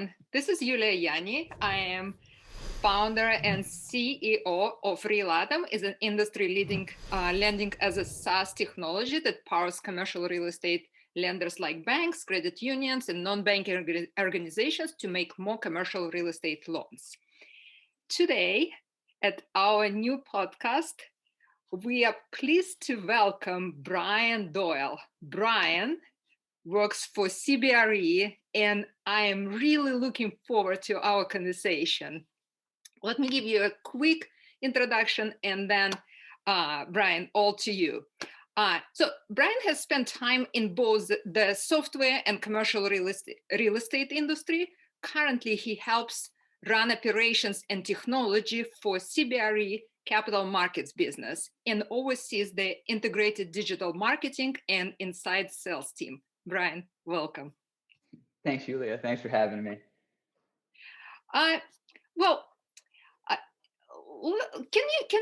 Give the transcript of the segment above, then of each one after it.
everyone. This is Yulia Yaani. I am founder and CEO of RealAtom, is an industry-leading lending as a SaaS technology that powers commercial real estate lenders like banks, credit unions, and non-banking organizations to make more commercial real estate loans. Today, at our new podcast, we are pleased to welcome Bryan Doyle. Bryan works for CBRE, and I am really looking forward to our conversation. Let me give you a quick introduction, and then, Bryan, all to you. So Bryan has spent time in both the software and commercial real estate industry. Currently, he helps run operations and technology for CBRE capital markets business and oversees the integrated digital marketing and inside sales team. Bryan, welcome. Thanks, Yulia. Thanks for having me. Can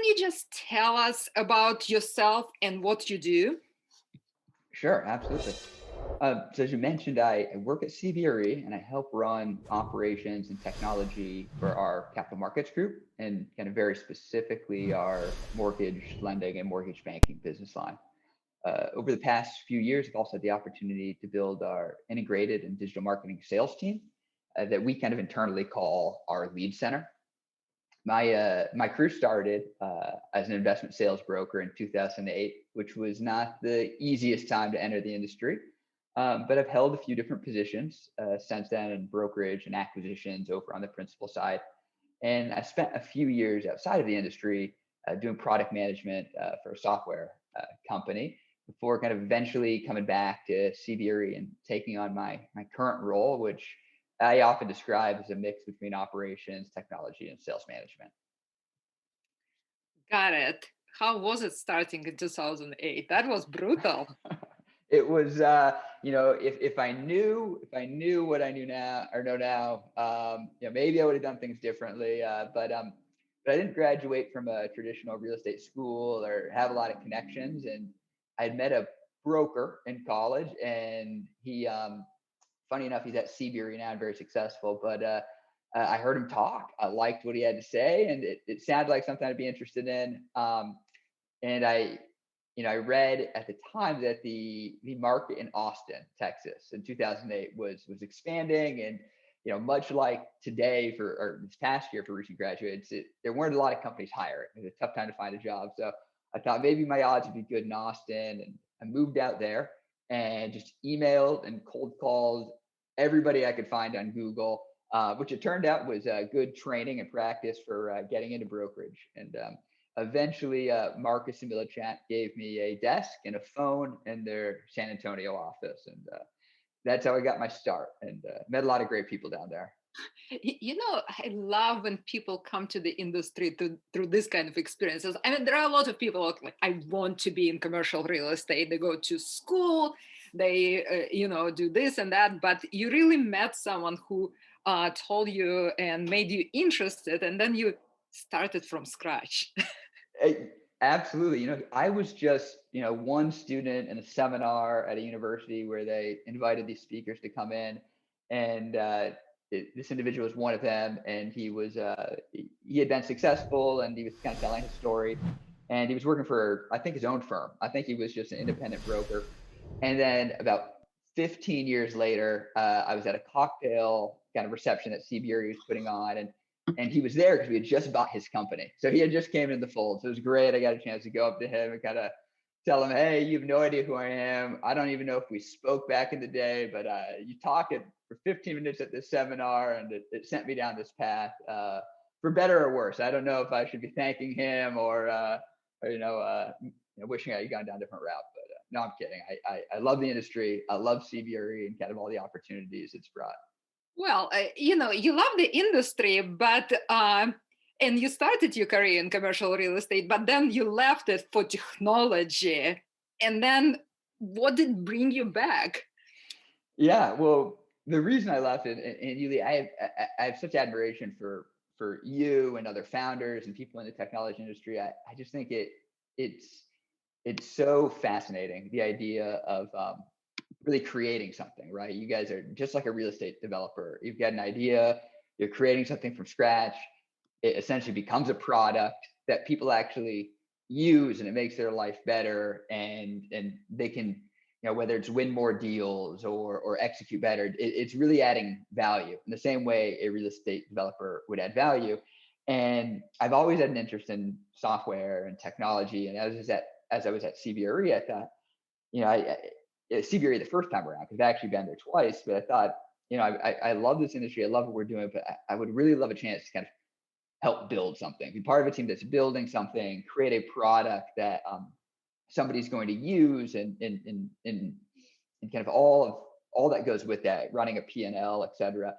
you just tell us about yourself and what you do? Sure, absolutely. So as you mentioned, I work at CBRE and I help run operations and technology for our capital markets group, and kind of very specifically our mortgage lending and mortgage banking business line. Over the past few years, I've also had the opportunity to build our integrated and digital marketing sales team that we kind of internally call our lead center. My career started as an investment sales broker in 2008, which was not the easiest time to enter the industry, but I've held a few different positions since then in brokerage and acquisitions over on the principal side. And I spent a few years outside of the industry doing product management for a software company, before kind of eventually coming back to CBRE and taking on my current role, which I often describe as a mix between operations, technology, and sales management. Got it. How was it starting in 2008? That was brutal. It was, if I knew what I knew now or know now, maybe I would have done things differently. But I didn't graduate from a traditional real estate school or have a lot of connections, and I had met a broker in college, and he, funny enough, he's at CBRE now and very successful, but I heard him talk. I liked what he had to say, and it sounded like something I'd be interested in. And I read at the time that the market in Austin, Texas in 2008 was expanding, and much like today or this past year for recent graduates, there weren't a lot of companies hiring. It was a tough time to find a job. So I thought maybe my odds would be good in Austin, and I moved out there and just emailed and cold called everybody I could find on Google, which it turned out was good training and practice for getting into brokerage. And eventually, Marcus and Milichat gave me a desk and a phone in their San Antonio office, and that's how I got my start, and met a lot of great people down there. I love when people come to the industry through this kind of experiences. I mean, there are a lot of people like, I want to be in commercial real estate. They go to school, they, do this and that, but you really met someone who told you and made you interested, and then you started from scratch. Absolutely. I was just, one student in a seminar at a university where they invited these speakers to come in, and this individual was one of them, and he had been successful, and he was kind of telling his story, and he was working for, I think, his own firm. I think he was just an independent broker. And then about 15 years later, I was at a cocktail kind of reception that CBRE was putting on, and he was there because we had just bought his company. So he had just came into the fold. So it was great. I got a chance to go up to him and kind of tell him, hey, you have no idea who I am. I don't even know if we spoke back in the day, but you talk for 15 minutes at this seminar, and it sent me down this path, for better or worse. I don't know if I should be thanking him or wishing I had gone down a different route. But no, I'm kidding. I love the industry. I love CBRE and kind of all the opportunities it's brought. Well, you love the industry, but and you started your career in commercial real estate, but then you left it for technology. And then what did bring you back? Yeah, well, the reason I left it, and Yulia, I have such admiration for you and other founders and people in the technology industry. I just think it's so fascinating, the idea of really creating something, right? You guys are just like a real estate developer. You've got an idea, you're creating something from scratch. It essentially becomes a product that people actually use, and it makes their life better, and they can, whether it's win more deals or execute better, it's really adding value in the same way a real estate developer would add value. And I've always had an interest in software and technology. And as I was at CBRE, I thought, CBRE the first time around, because I've actually been there twice, but I thought, I love this industry. I love what we're doing, but I would really love a chance to kind of help build something, be part of a team that's building something, create a product that somebody's going to use, and kind of all that goes with that, running a P&L, et cetera.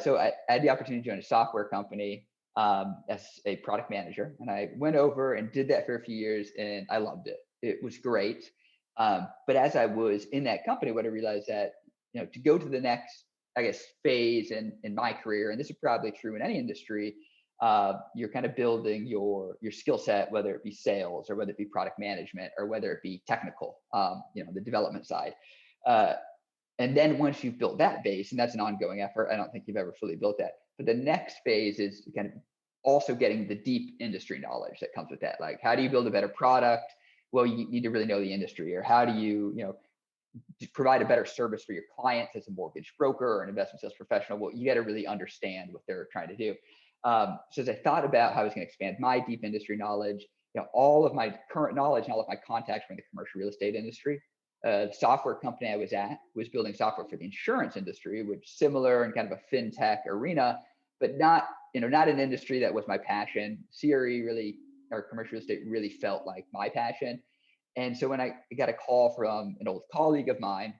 So I had the opportunity to join a software company as a product manager, and I went over and did that for a few years, and I loved it. It was great. But as I was in that company, what I realized that, to go to the next, I guess, phase in my career, and this is probably true in any industry, you're kind of building your skill set, whether it be sales or whether it be product management or whether it be technical, the development side. And then once you've built that base, and that's an ongoing effort, I don't think you've ever fully built that. But the next phase is kind of also getting the deep industry knowledge that comes with that. Like, how do you build a better product? Well, you need to really know the industry. Or how do you, provide a better service for your clients as a mortgage broker or an investment sales professional? Well, you got to really understand what they're trying to do. So as I thought about how I was going to expand my deep industry knowledge, all of my current knowledge and all of my contacts were in the commercial real estate industry. The software company I was at was building software for the insurance industry, which is similar in kind of a fintech arena, but not an industry that was my passion. CRE really, or commercial real estate, really felt like my passion. And so when I got a call from an old colleague of mine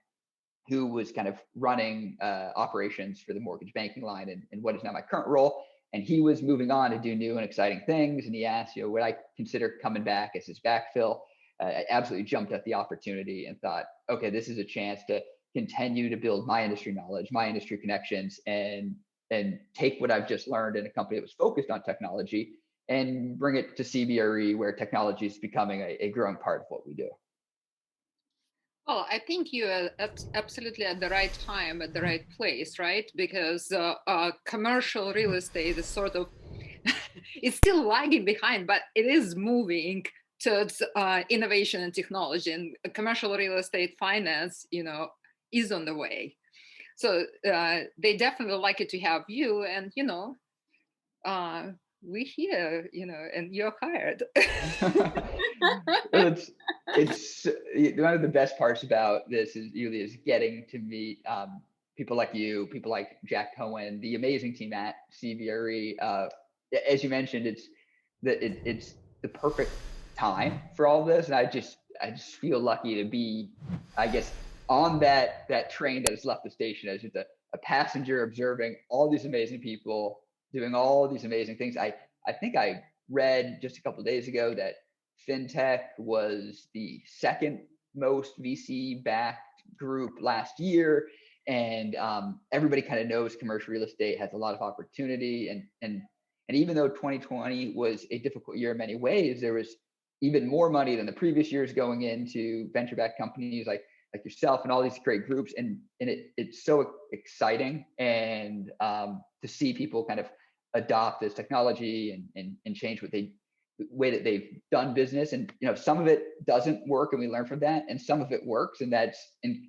who was kind of running operations for the mortgage banking line and what is now my current role, and he was moving on to do new and exciting things, and he asked, would I consider coming back as his backfill? I absolutely jumped at the opportunity and thought, okay, this is a chance to continue to build my industry knowledge, my industry connections, and take what I've just learned in a company that was focused on technology and bring it to CBRE, where technology is becoming a growing part of what we do. Well, I think you are absolutely at the right time, at the right place, right? Because commercial real estate is sort of, it's still lagging behind, but it is moving towards innovation and technology. And commercial real estate finance, is on the way. So they definitely like it to have you, and we here, and you're hired. Well, it's one of the best parts about this is Yulia, is getting to meet people like you, people like Jack Cohen, the amazing team at CBRE. As you mentioned, it's the perfect time for all this, and I just feel lucky to be, I guess, on that train that has left the station as just a passenger, observing all these amazing people doing all these amazing things. I think I read just a couple of days ago that fintech was the second most VC backed group last year, and everybody kind of knows commercial real estate has a lot of opportunity, and even though 2020 was a difficult year in many ways, there was even more money than the previous years going into venture backed companies like yourself and all these great groups, and it's so exciting, and to see people kind of adopt this technology and change the way that they've done business. And some of it doesn't work, and we learn from that, and some of it works, and that's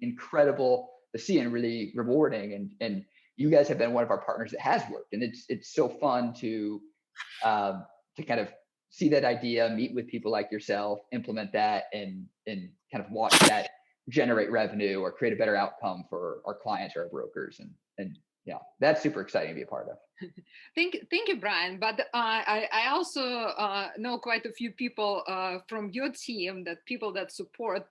incredible to see and really rewarding. And you guys have been one of our partners that has worked, and it's so fun to kind of see that idea, meet with people like yourself, implement that, and kind of watch that generate revenue or create a better outcome for our clients or our brokers. And yeah, that's super exciting to be a part of. Thank you, Bryan. But I also know quite a few people from your team, people that support.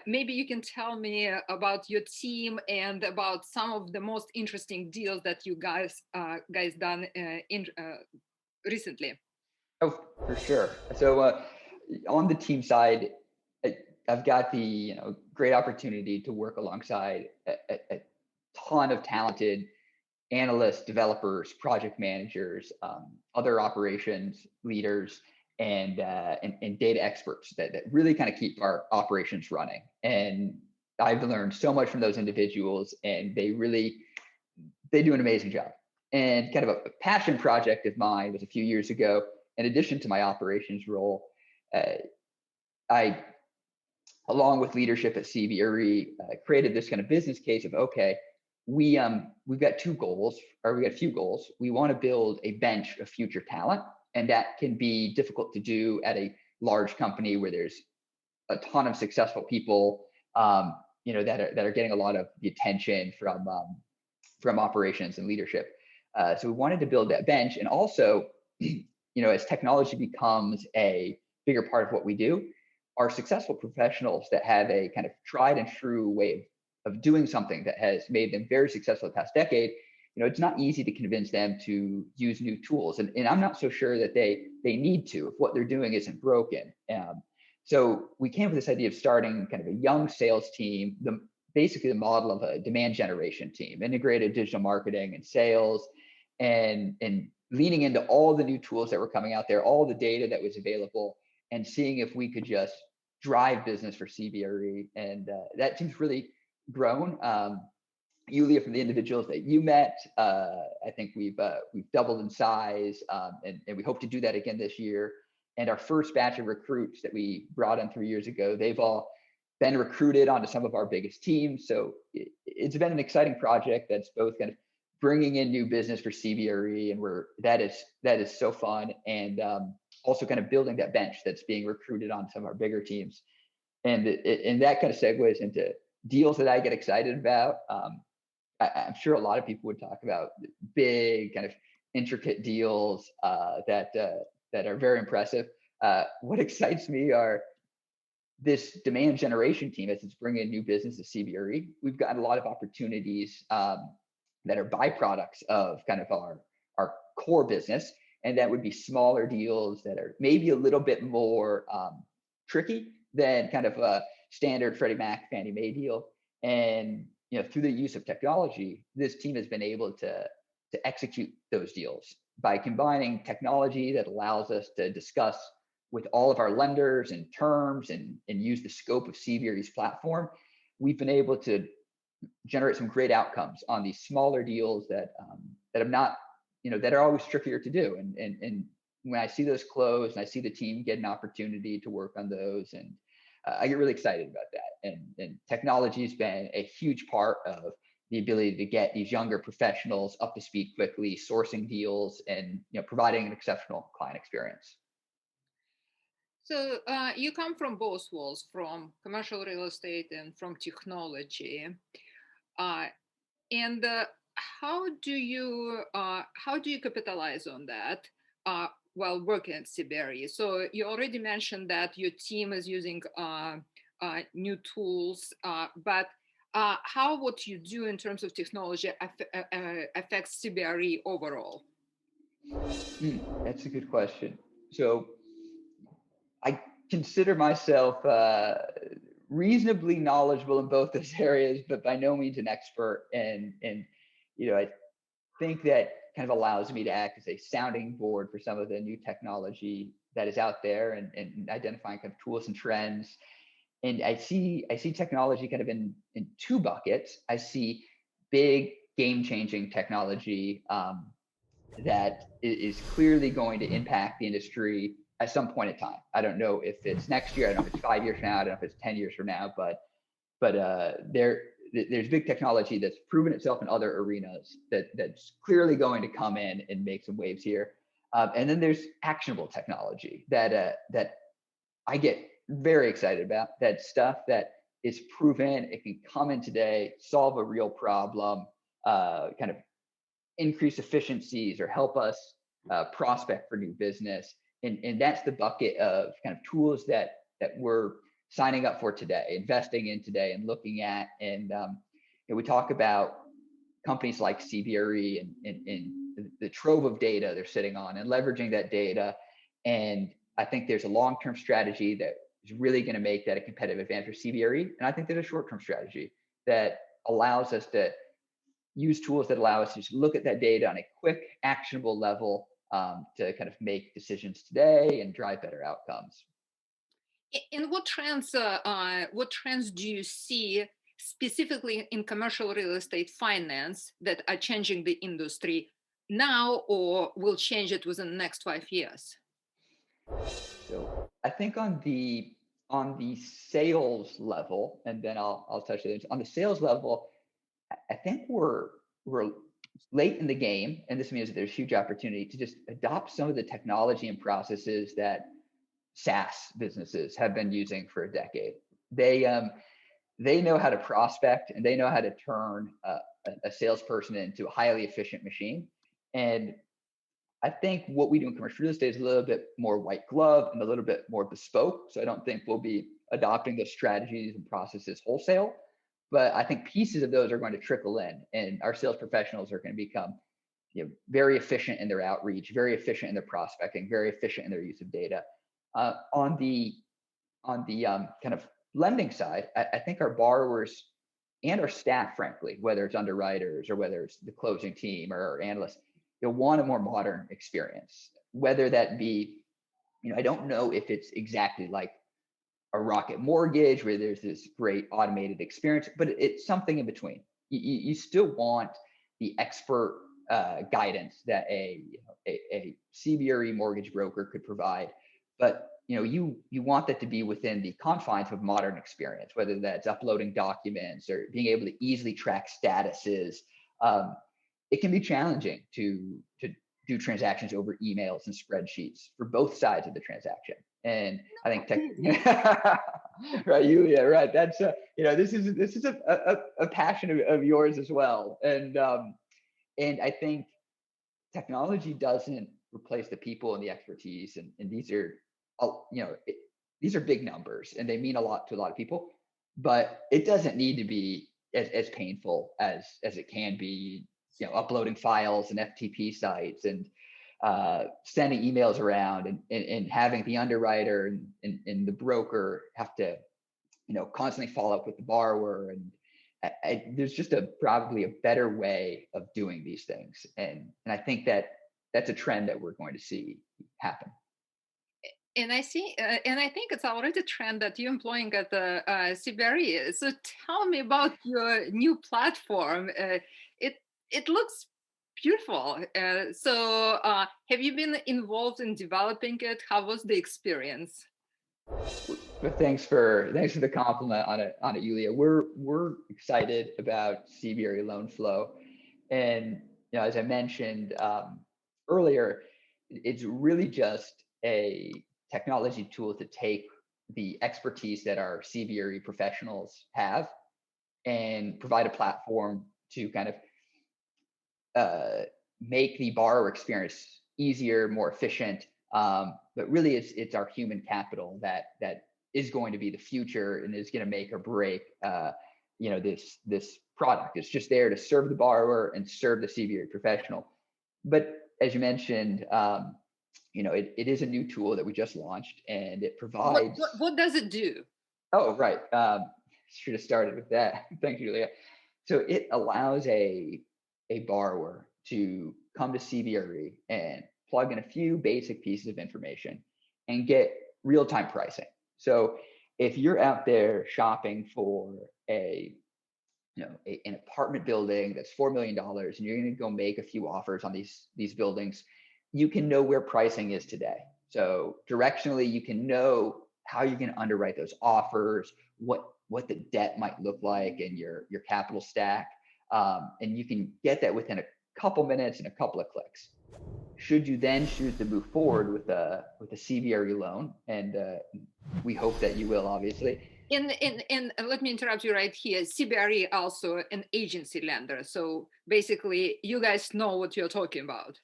Maybe you can tell me about your team and about some of the most interesting deals that you guys done recently. Oh, for sure. So on the team side, I've got the great opportunity to work alongside a ton of talented analysts, developers, project managers, other operations leaders, and data experts that really kind of keep our operations running. And I've learned so much from those individuals, and they do an amazing job. And kind of a passion project of mine was a few years ago. In addition to my operations role, uh, I, along with leadership at CBRE, created this kind of business case of, okay, we've got two goals, or we got a few goals. We want to build a bench of future talent, and that can be difficult to do at a large company where there's a ton of successful people, that are getting a lot of the attention from operations and leadership. So we wanted to build that bench, and also, as technology becomes a bigger part of what we do, our successful professionals that have a kind of tried and true way of doing something that has made them very successful the past decade, it's not easy to convince them to use new tools. And I'm not so sure that they need to if what they're doing isn't broken. So we came up with this idea of starting kind of a young sales team, basically the model of a demand generation team, integrated digital marketing and sales, and leaning into all the new tools that were coming out there, all the data that was available, and seeing if we could just drive business for CBRE. And that team's really grown. Yulia, from the individuals that you met, I think we've doubled in size, and we hope to do that again this year. And our first batch of recruits that we brought in 3 years ago, they've all been recruited onto some of our biggest teams. So it's been an exciting project that's both kind of bringing in new business for CBRE, and that is so fun, and also kind of building that bench that's being recruited on some of our bigger teams. And that kind of segues into deals that I get excited about. I'm sure a lot of people would talk about big kind of intricate deals that are very impressive. What excites me are this demand generation team as it's bringing new business to CBRE. We've got a lot of opportunities that are byproducts of kind of our core business, and that would be smaller deals that are maybe a little bit more tricky than kind of a standard Freddie Mac, Fannie Mae deal. And through the use of technology, this team has been able to execute those deals by combining technology that allows us to discuss with all of our lenders and terms and use the scope of CBRE's platform. We've been able to generate some great outcomes on these smaller deals that have not, that are always trickier to do. And when I see those close and I see the team get an opportunity to work on those, and I get really excited about that. And technology has been a huge part of the ability to get these younger professionals up to speed quickly, sourcing deals, and providing an exceptional client experience. So you come from both worlds, from commercial real estate and from technology. Uh, and how do you capitalize on that while working at CBRE? So you already mentioned that your team is using new tools, but how what you do in terms of technology affects CBRE overall? That's a good question. So I consider myself reasonably knowledgeable in both those areas, but by no means an expert. And I think that kind of allows me to act as a sounding board for some of the new technology that is out there, and identifying kind of tools and trends. And I see technology kind of in two buckets. I see big game-changing technology that is clearly going to impact the industry at some point in time. I don't know if it's next year. I don't know if it's 5 years from now. I don't know if it's 10 years from now. But there's big technology that's proven itself in other arenas that's clearly going to come in and make some waves here. And then there's actionable technology that I get very excited about. That stuff that is proven, it can come in today, solve a real problem, kind of increase efficiencies or help us prospect for new business. And that's the bucket of kind of tools that we're signing up for today, investing in today, and looking at. And we talk about companies like CBRE and the trove of data they're sitting on and leveraging that data. And I think there's a long-term strategy that is really going to make that a competitive advantage for CBRE. And I think there's a short-term strategy that allows us to use tools that allow us to just look at that data on a quick, actionable level to kind of make decisions today and drive better outcomes. And what trends do you see specifically in commercial real estate finance that are changing the industry now or will change it within the next 5 years? So I think on the sales level, and then I'll touch it on the sales level. I think we're late in the game, and this means that there's huge opportunity to just adopt some of the technology and processes that SaaS businesses have been using for a decade. They know how to prospect, and they know how to turn a salesperson into a highly efficient machine. And I think what we do in commercial real estate is a little bit more white glove and a little bit more bespoke. So I don't think we'll be adopting those strategies and processes wholesale, but I think pieces of those are going to trickle in, and our sales professionals are going to become very efficient in their outreach, very efficient in their prospecting, very efficient in their use of data. On the kind of lending side, I think our borrowers and our staff, frankly, whether it's underwriters or whether it's the closing team or our analysts, you'll want a more modern experience, whether that be, I don't know if it's exactly like a Rocket Mortgage where there's this great automated experience, but it's something in between. You still want the expert guidance that a CBRE mortgage broker could provide, but you want that to be within the confines of modern experience, whether that's uploading documents or being able to easily track statuses. It can be challenging to do transactions over emails and spreadsheets for both sides of the transaction. And I think right, Yulia, right. That's this is a passion of yours as well. And I think technology doesn't replace the people and the expertise. And these are, these are big numbers and they mean a lot to a lot of people, but it doesn't need to be as painful as it can be, uploading files and FTP sites and sending emails around and having the underwriter and the broker have to, constantly follow up with the borrower. And there's just probably a better way of doing these things. And I think that's a trend that we're going to see happen. And I see, and I think it's already a trend that you're employing at the CBRE. So tell me about your new platform. It looks beautiful. So have you been involved in developing it? How was the experience? But thanks for the compliment on it, Yulia. We're excited about CBRE Loan Flow, and as I mentioned earlier, it's really just a technology tool to take the expertise that our CBRE professionals have and provide a platform to kind of make the borrower experience easier, more efficient. But really, it's our human capital that is going to be the future and is going to make or break this product. It's just there to serve the borrower and serve the CBRE professional. But as you mentioned, it is a new tool that we just launched, and it provides. What does it do? Oh, right. Should have started with that. Thank you, Julia. So it allows a borrower to come to CBRE and plug in a few basic pieces of information and get real-time pricing. So if you're out there shopping for an apartment building that's $4 million and you're going to go make a few offers on these buildings, you can know where pricing is today. So directionally, you can know how you're going to underwrite those offers, what the debt might look like and your capital stack. And you can get that within a couple minutes and a couple of clicks. Should you then choose to move forward with a CBRE loan, and we hope that you will, obviously. And let me interrupt you right here. CBRE also an agency lender, so basically, you guys know what you're talking about.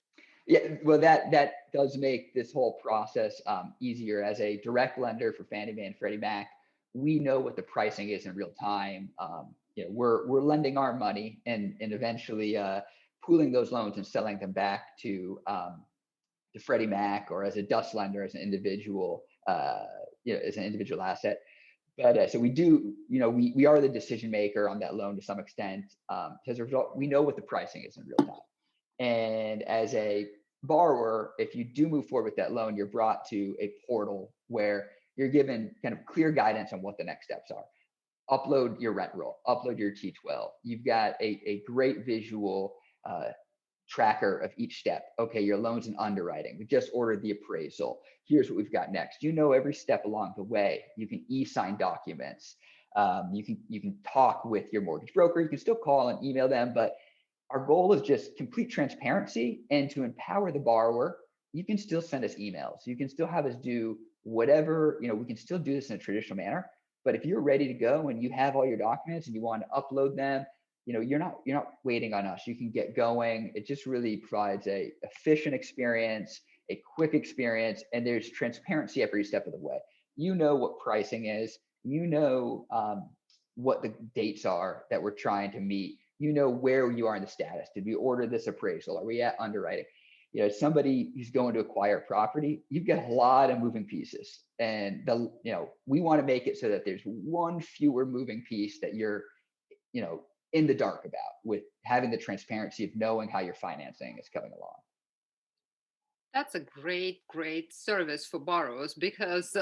Yeah, well, that does make this whole process easier. As a direct lender for Fannie Mae and Freddie Mac, we know what the pricing is in real time. We're lending our money and eventually pooling those loans and selling them back to Freddie Mac or as a DUS lender, as an individual, as an individual asset. But so we do, we are the decision maker on that loan to some extent. As a result, we know what the pricing is in real time. And as a borrower, if you do move forward with that loan, you're brought to a portal where you're given kind of clear guidance on what the next steps are. upload your rent roll, upload your T12. You've got a great visual tracker of each step. Okay, your loan's in underwriting. We just ordered the appraisal. Here's what we've got next. You know every step along the way. You can e-sign documents. You can talk with your mortgage broker. You can still call and email them, but our goal is just complete transparency and to empower the borrower. You can still send us emails. You can still have us do whatever, we can still do this in a traditional manner. But if you're ready to go and you have all your documents and you want to upload them, you're not waiting on us. You can get going. It just really provides a efficient experience, a quick experience, and there's transparency every step of the way. You know what pricing is. You know what the dates are that we're trying to meet. You know where you are in the status. Did we order this appraisal? Are we at underwriting? Somebody who's going to acquire property, you've got a lot of moving pieces, and we want to make it so that there's one fewer moving piece that you're in the dark about, with having the transparency of knowing how your financing is coming along. That's a great service for borrowers, because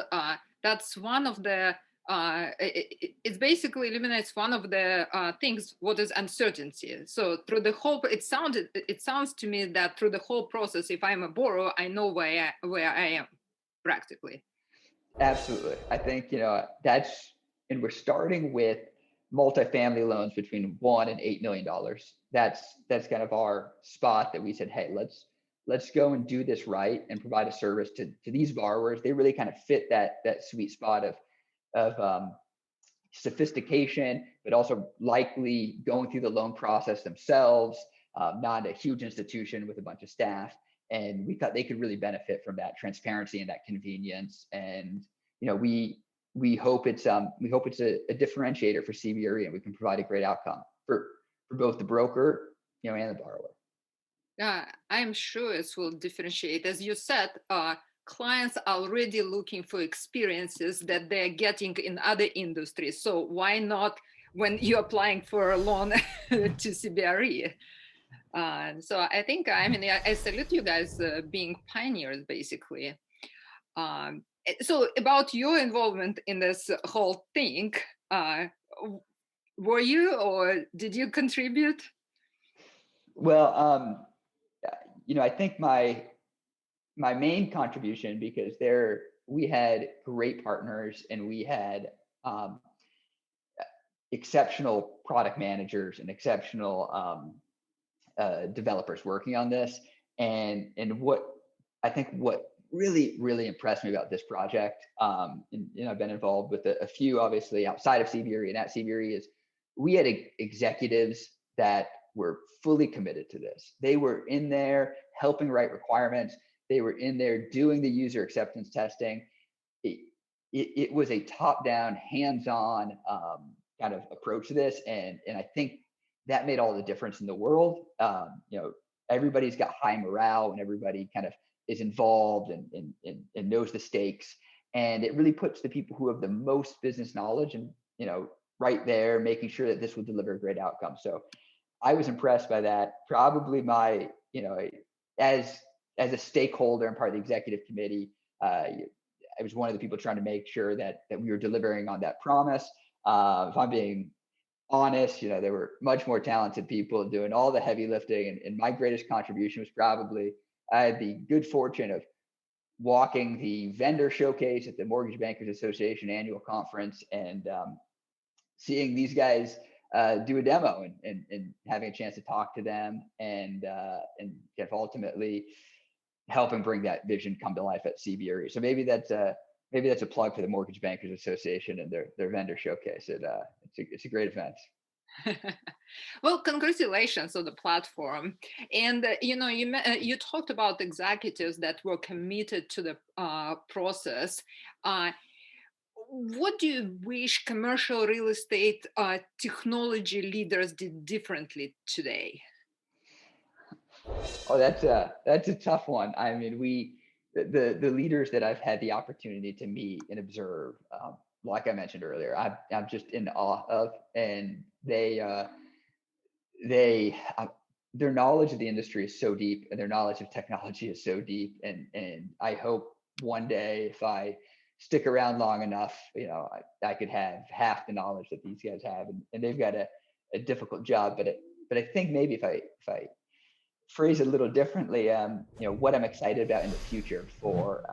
that's one of the it basically eliminates one of the things, what is uncertainty. So through the whole, it sounds to me that through the whole process, if I'm a borrower, I know where I am practically. Absolutely. I think, and we're starting with multifamily loans between $1 and $8 million. That's kind of our spot that we said, hey, let's go and do this right and provide a service to these borrowers. They really kind of fit that sweet spot of sophistication, but also likely going through the loan process themselves, not a huge institution with a bunch of staff. And we thought they could really benefit from that transparency and that convenience. And we hope it's a differentiator for CBRE, and we can provide a great outcome for both the broker, and the borrower. Yeah, I'm sure it will differentiate. As you said, clients are already looking for experiences that they're getting in other industries. So why not when you're applying for a loan to CBRE? So I think, I salute you guys being pioneers, basically. So about your involvement in this whole thing, were you, or did you contribute? Well, I think my main contribution, because we had great partners and we had exceptional product managers and exceptional developers working on this. And what really impressed me about this project, and I've been involved with a few, obviously, outside of CBRE and at CBRE, is we had executives that were fully committed to this. They were in there helping write requirements. They were in there doing the user acceptance testing. It was a top-down, hands-on kind of approach to this, and I think that made all the difference in the world. Everybody's got high morale, and everybody kind of is involved and knows the stakes, and it really puts the people who have the most business knowledge and right there, making sure that this will deliver a great outcome. So I was impressed by that. Probably my, as a stakeholder and part of the executive committee, I was one of the people trying to make sure that we were delivering on that promise. If I'm being honest, there were much more talented people doing all the heavy lifting, and my greatest contribution was probably, I had the good fortune of walking the vendor showcase at the Mortgage Bankers Association annual conference, and seeing these guys do a demo and having a chance to talk to them and kind of ultimately helping bring that vision come to life at CBRE. So maybe that's a plug for the Mortgage Bankers Association and their vendor showcase. It's a great event. Well, congratulations on the platform. And you talked about executives that were committed to the process. What do you wish commercial real estate technology leaders did differently today? Oh, that's a tough one. I mean, the leaders that I've had the opportunity to meet and observe, like I mentioned earlier, I'm just in awe of, and their knowledge of the industry is so deep, and their knowledge of technology is so deep, and I hope one day, if I stick around long enough, I could have half the knowledge that these guys have, and they've got a difficult job. But I think maybe if I phrase it a little differently, what I'm excited about in the future for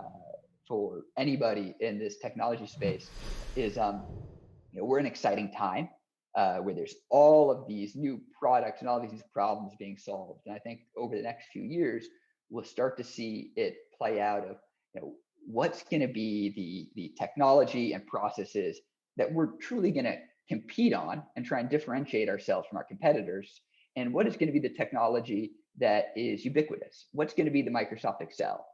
anybody in this technology space is, we're in an exciting time where there's all of these new products and all of these problems being solved. And I think over the next few years, we'll start to see it play out of, what's going to be the technology and processes that we're truly going to compete on and try and differentiate ourselves from our competitors. And what is going to be the technology that is ubiquitous? What's going to be the Microsoft Excel?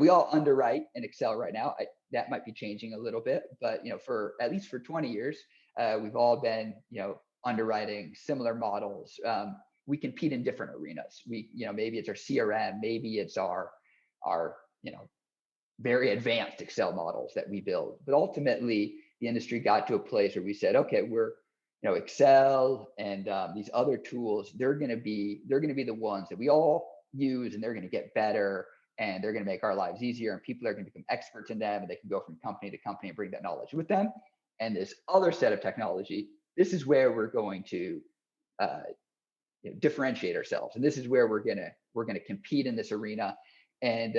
We all underwrite in Excel right now. That might be changing a little bit, but for at least for 20 years, we've all been underwriting similar models. We compete in different arenas. Maybe it's our CRM, maybe it's our very advanced Excel models that we build. But ultimately, the industry got to a place where we said, okay, we're Excel and these other tools, they're going to be the ones that we all use, and they're going to get better, and they're going to make our lives easier, and people are going to become experts in them, and they can go from company to company and bring that knowledge with them. And this other set of technology, this is where we're going to differentiate ourselves, and this is where we're gonna compete in this arena. And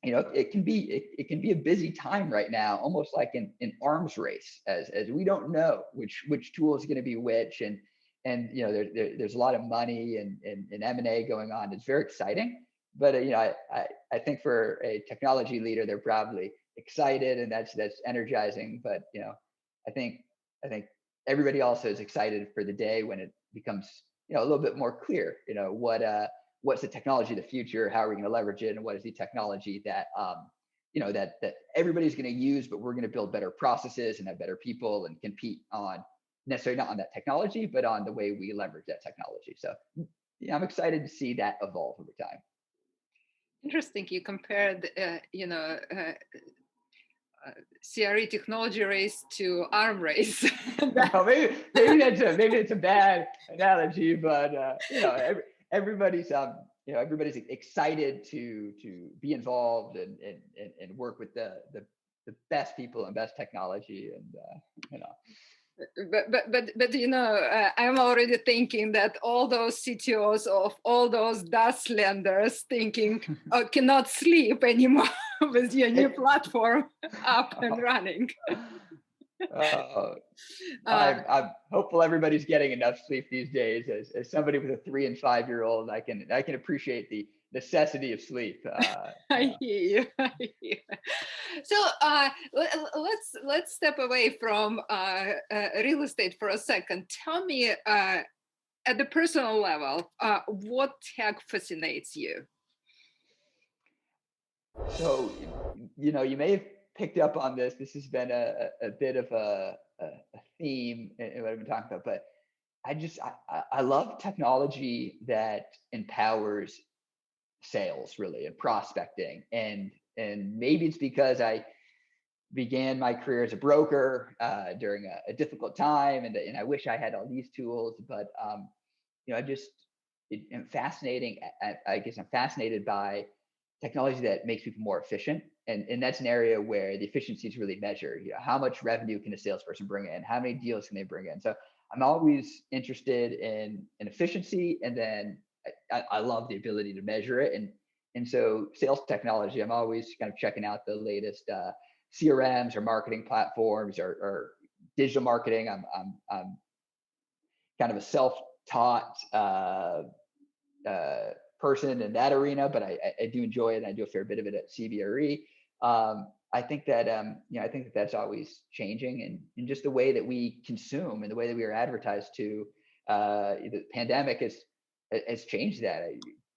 it can be a busy time right now, almost like an arms race, as we don't know which tool is going to be which, and there's a lot of money and M&A going on. It's very exciting, but I think for a technology leader, they're probably excited, and that's energizing. But I think everybody also is excited for the day when it becomes a little bit more clear. What's the technology of the future? How are we going to leverage it? And what is the technology that that everybody's going to use, but we're going to build better processes and have better people and compete on, necessarily not on that technology, but on the way we leverage that technology. So I'm excited to see that evolve over time. Interesting. You compared, CRE technology race to arm race. No, maybe that's a bad analogy, but everybody's everybody's excited to be involved and work with the best people and best technology, and But I'm already thinking that all those CTOs of all those DAS lenders thinking cannot sleep anymore with your new platform up and running. I'm hopeful everybody's getting enough sleep these days. As somebody with a 3 and 5 year old, I can appreciate the necessity of sleep. I hear you. So let's step away from real estate for a second. Tell me, at the personal level, what tech fascinates you? So you may have picked up on this. This has been a bit of a theme in what I've been talking about, but I love technology that empowers sales, really, and prospecting. And maybe it's because I began my career as a broker during a difficult time, and I wish I had all these tools, but I'm fascinating. I guess I'm fascinated by technology that makes people more efficient. And that's an area where the efficiency is really measured. How much revenue can a salesperson bring in? How many deals can they bring in? So I'm always interested in efficiency, and then I love the ability to measure it. And so sales technology, I'm always kind of checking out the latest CRMs or marketing platforms or digital marketing. I'm kind of a self-taught person in that arena, but I do enjoy it, and I do a fair bit of it at CBRE. I think that that's always changing, and just the way that we consume and the way that we are advertised to. The pandemic has changed that.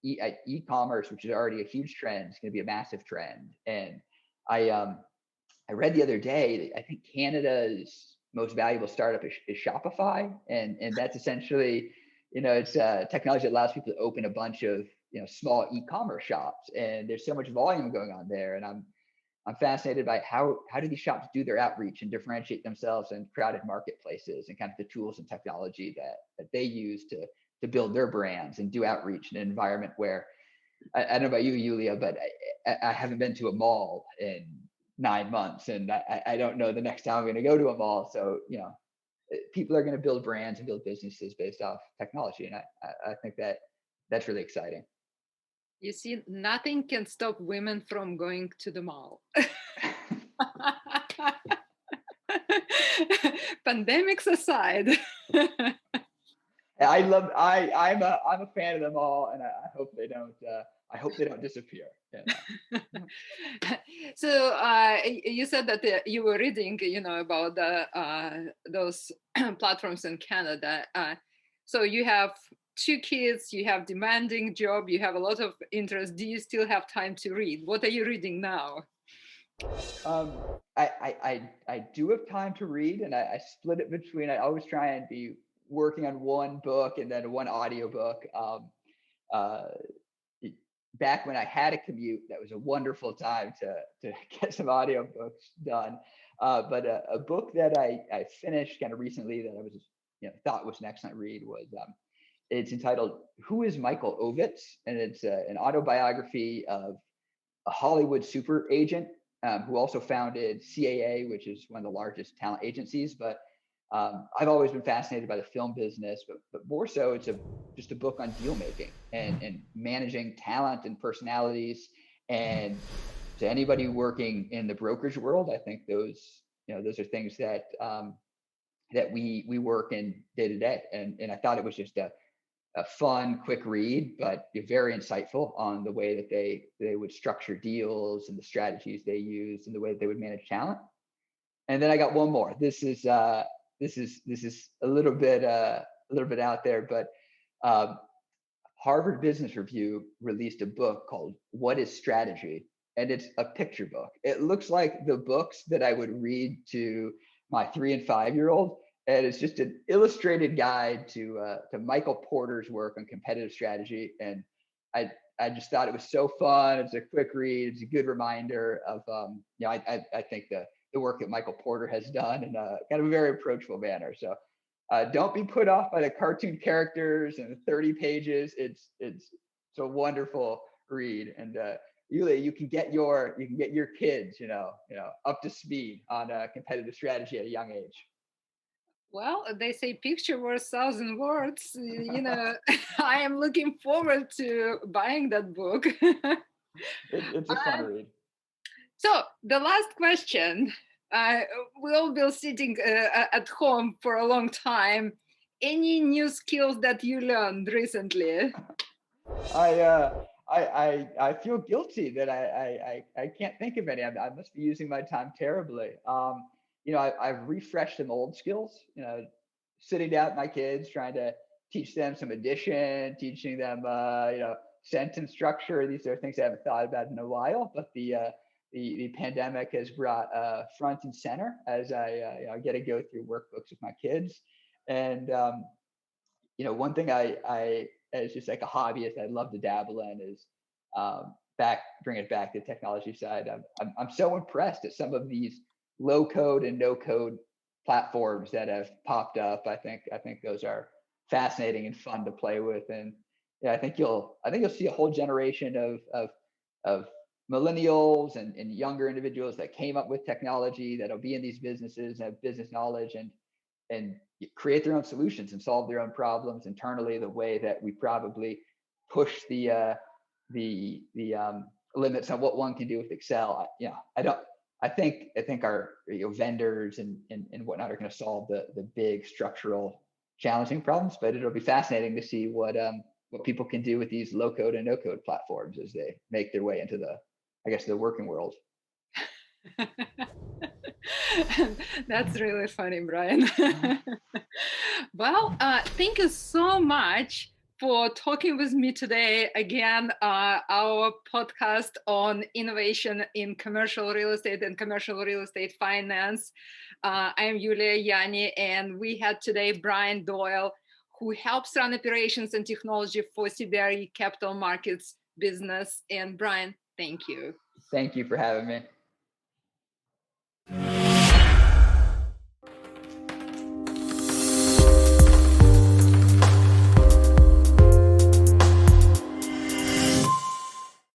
E-commerce, which is already a huge trend, is going to be a massive trend. And I read the other day that I think Canada's most valuable startup is Shopify, and that's essentially it's technology that allows people to open a bunch of small e-commerce shops, and there's so much volume going on there. And I'm fascinated by how do these shops do their outreach and differentiate themselves in crowded marketplaces, and kind of the tools and technology that they use to build their brands and do outreach in an environment where I don't know about you, Yulia, but I haven't been to a mall in 9 months, and I don't know the next time I'm going to go to a mall. So, people are going to build brands and build businesses based off technology. And I think that that's really exciting. You see, nothing can stop women from going to the mall. Pandemics aside. I'm a fan of them all, and I hope they don't disappear. So you said that you were reading, about those platforms in Canada. So you have 2 kids, you have demanding job, you have a lot of interest. Do you still have time to read? What are you reading now? I do have time to read, and I split it between. I always try and be working on one book and then one audiobook. Back when I had a commute, that was a wonderful time to get some audiobooks done. But a book that I finished kind of recently that I was thought was an excellent read was it's entitled "Who is Michael Ovitz?" and it's an autobiography of a Hollywood super agent who also founded CAA, which is one of the largest talent agencies. But I've always been fascinated by the film business, but more so, it's just a book on deal making and managing talent and personalities. And to anybody working in the brokerage world, I think those are things that that we work in day to day. And I thought it was just a fun, quick read, but very insightful on the way that they would structure deals and the strategies they use and the way that they would manage talent. And then I got one more. This is a little bit out there, but Harvard Business Review released a book called "What is Strategy?" and it's a picture book. It looks like the books that I would read to my 3 and 5-year-old. And it's just an illustrated guide to Michael Porter's work on competitive strategy. And I just thought it was so fun. It's a quick read. It's a good reminder of I think the work that Michael Porter has done in a kind of a very approachable manner. So don't be put off by the cartoon characters and the 30 pages. It's a wonderful read. And Yulia, you can get your kids up to speed on competitive strategy at a young age. Well, they say picture worth 1,000 words. I am looking forward to buying that book. It's a fun read. So the last question, we'll be sitting at home for a long time. Any new skills that you learned recently? I feel guilty that I can't think of any. I must be using my time terribly. I've refreshed some old skills, sitting down with my kids, trying to teach them some addition, teaching them, sentence structure. These are things I haven't thought about in a while, but the pandemic has brought front and center as I get to go through workbooks with my kids. And, one thing I as just like a hobbyist I'd love to dabble in is bring it back to the technology side. I'm so impressed at some of these low code and no code platforms that have popped up. I think those are fascinating and fun to play with. And I think you'll see a whole generation of millennials and younger individuals that came up with technology that'll be in these businesses, have business knowledge and create their own solutions and solve their own problems internally the way that we probably push the limits on what one can do with Excel. I think our vendors and whatnot are going to solve the big structural challenging problems, but it'll be fascinating to see what people can do with these low code and no code platforms as they make their way into the working world. That's really funny, Bryan. Well, thank you so much for talking with me today. Again, our podcast on innovation in commercial real estate and commercial real estate finance. I'm Yulia Yaani, and we had today Bryan Doyle, who helps run operations and technology for CBRE Capital Markets business. And Bryan, thank you. Thank you for having me.